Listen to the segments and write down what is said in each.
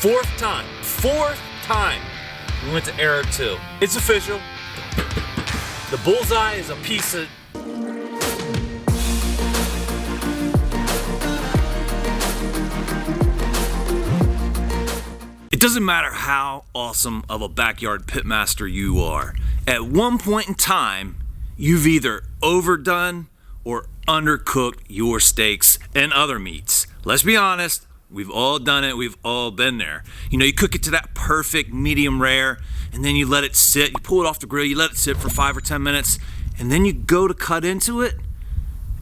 Fourth time we went to error 2. It's official. The bullseye is a piece of... It doesn't matter how awesome of a backyard pitmaster you are. At one point in time, you've either overdone or undercooked your steaks and other meats. Let's be honest, we've all done it, we've all been there. You know, you cook it to that perfect medium rare, and then you let it sit, you pull it off the grill, you let it sit for 5 or 10 minutes, and then you go to cut into it,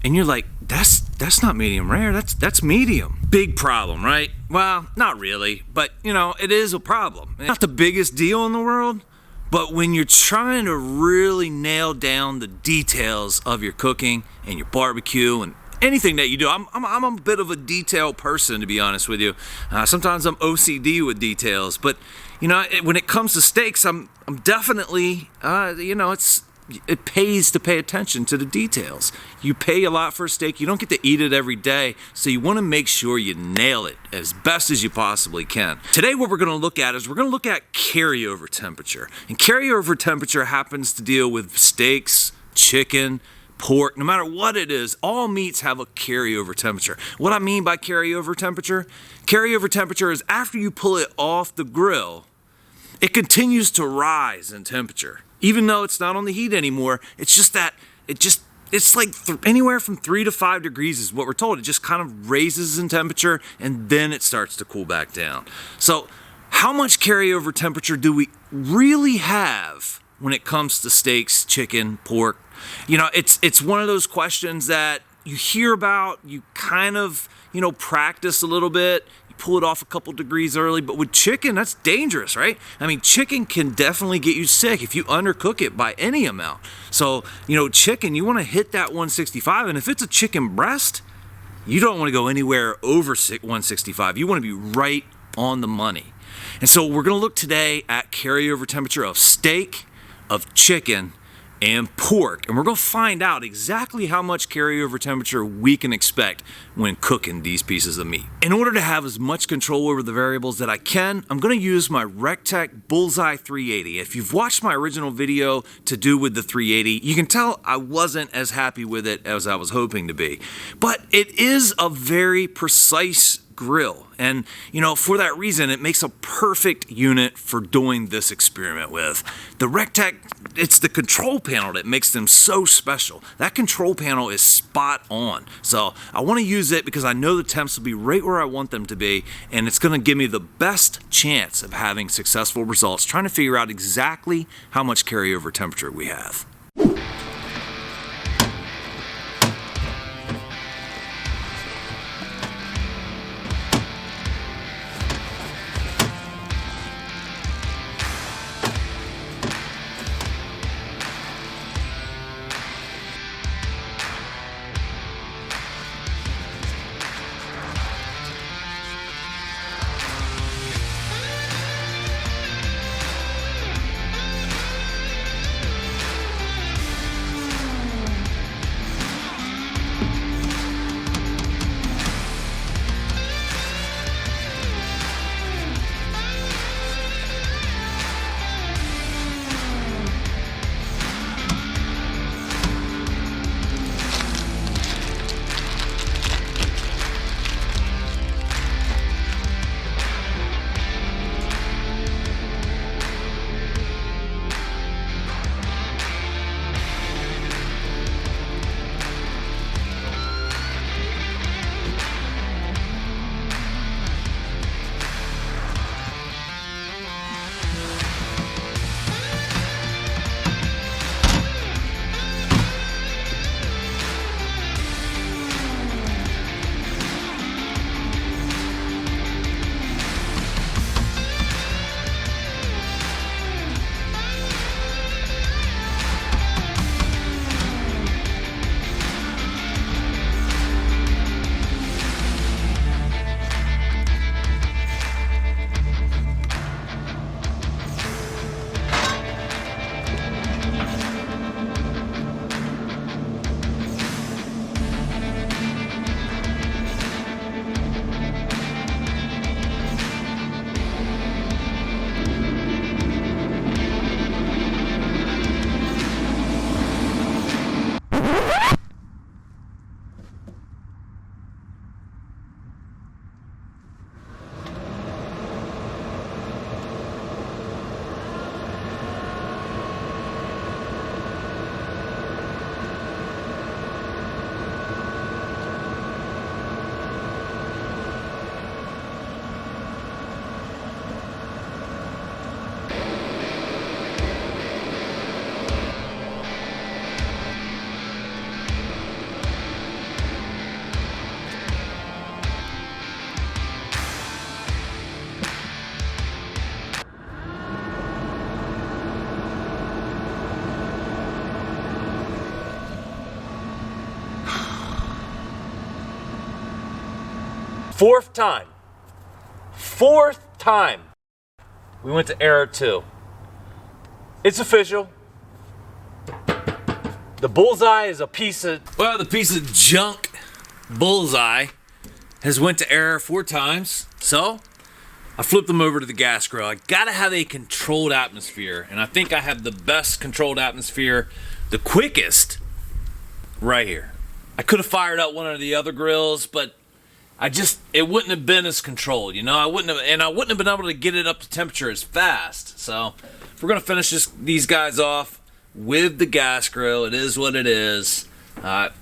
and you're like, that's not medium rare, that's medium. Big problem, right? Well, not really, but you know, it is a problem. It's not the biggest deal in the world, but when you're trying to really nail down the details of your cooking and your barbecue and anything that you do, I'm a bit of a detail person, to be honest with you. Sometimes I'm OCD with details, but you know, when it comes to steaks, I'm definitely, you know, it pays to pay attention to the details. You pay a lot for a steak, you don't get to eat it every day, so you want to make sure you nail it as best as you possibly can. Today what we're going to look at is we're going to look at carryover temperature. And carryover temperature happens to deal with steaks, chicken, pork, no matter what it is, all meats have a carryover temperature. What I mean by carryover temperature is after you pull it off the grill, it continues to rise in temperature. Even though it's not on the heat anymore, it's just that, it's like anywhere from 3 to 5 degrees is what we're told. It just kind of raises in temperature and then it starts to cool back down. So how much carryover temperature do we really have when it comes to steaks, chicken, pork? You know, it's one of those questions that you hear about, you kind of, you know, practice a little bit, you pull it off a couple degrees early, but with chicken, that's dangerous, right? I mean, chicken can definitely get you sick if you undercook it by any amount. So, you know, chicken, you want to hit that 165, and if it's a chicken breast, you don't want to go anywhere over 165. You want to be right on the money. And so we're going to look today at carryover temperature of steak, of chicken, and pork, and we're going to find out exactly how much carryover temperature we can expect when cooking these pieces of meat. In order to have as much control over the variables that I can, I'm going to use my RT380 Bullseye 380. If you've watched my original video to do with the 380, you can tell I wasn't as happy with it as I was hoping to be. But it is a very precise grill, and you know, for that reason it makes a perfect unit for doing this experiment with. The RT380, it's the control panel that makes them so special. That control panel is spot on, so I want to use it because I know the temps will be right where I want them to be, and it's going to give me the best chance of having successful results, trying to figure out exactly how much carryover temperature we have. Fourth time we went to error 2. It's official. The bullseye is the piece of junk bullseye has went to error 4 times. So I flipped them over to the gas grill. I gotta have a controlled atmosphere, and I think I have the best controlled atmosphere, the quickest, right here. I could have fired up one of the other grills, but it wouldn't have been as controlled, you know. I wouldn't have been able to get it up to temperature as fast. So if we're gonna finish these guys off with the gas grill, it is what it is. At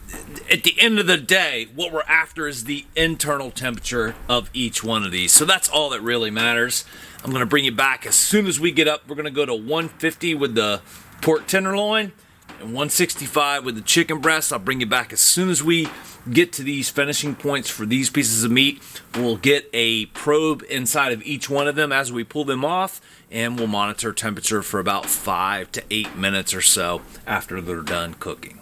the end of the day, what we're after is the internal temperature of each one of these. So that's all that really matters. I'm gonna bring you back as soon as we get up. We're gonna go to 150 with the pork tenderloin and 165 with the chicken breast. I'll bring you back as soon as we get to these finishing points for these pieces of meat. We'll get a probe inside of each one of them as we pull them off, and we'll monitor temperature for about 5 to 8 minutes or so after they're done cooking.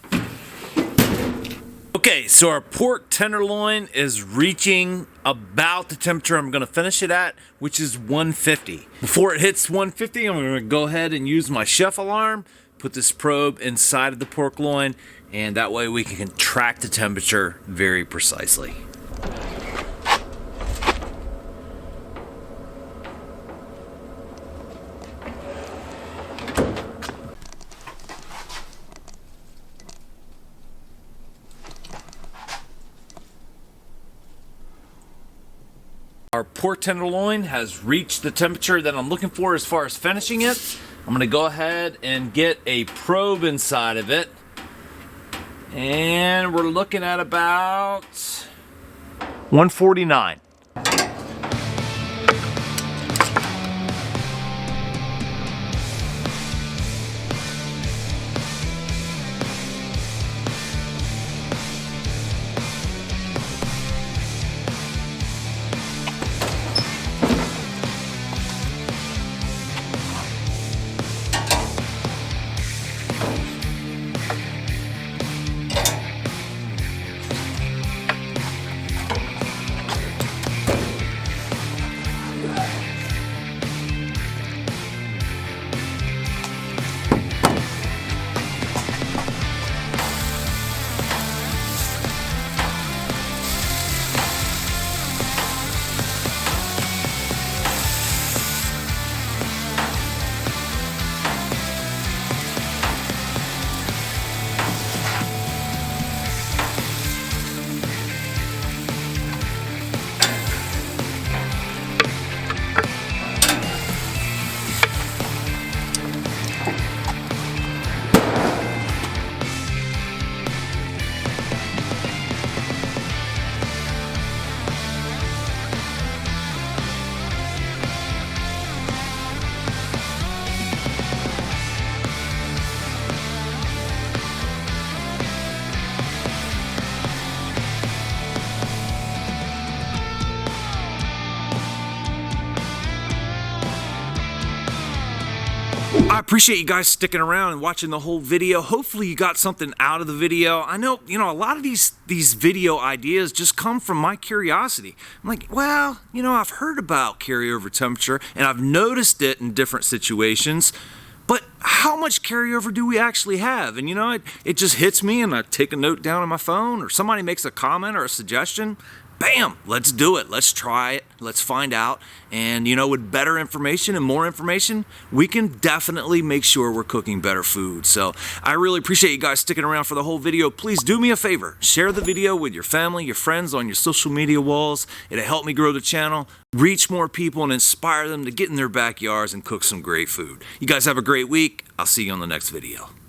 Okay, so our pork tenderloin is reaching about the temperature I'm gonna finish it at, which is 150. Before it hits 150, I'm gonna go ahead and use my chef alarm, put this probe inside of the pork loin, and that way we can track the temperature very precisely. Our pork tenderloin has reached the temperature that I'm looking for as far as finishing it. I'm gonna go ahead and get a probe inside of it. And we're looking at about 149. I appreciate you guys sticking around and watching the whole video. Hopefully you got something out of the video. I know, a lot of these video ideas just come from my curiosity. I'm like, well, I've heard about carryover temperature and I've noticed it in different situations, but how much carryover do we actually have? And it just hits me and I take a note down on my phone, or somebody makes a comment or a suggestion. Bam, let's do it. Let's try it. Let's find out. And with better information and more information, we can definitely make sure we're cooking better food. So I really appreciate you guys sticking around for the whole video. Please do me a favor. Share the video with your family, your friends, on your social media walls. It'll help me grow the channel, reach more people, and inspire them to get in their backyards and cook some great food. You guys have a great week. I'll see you on the next video.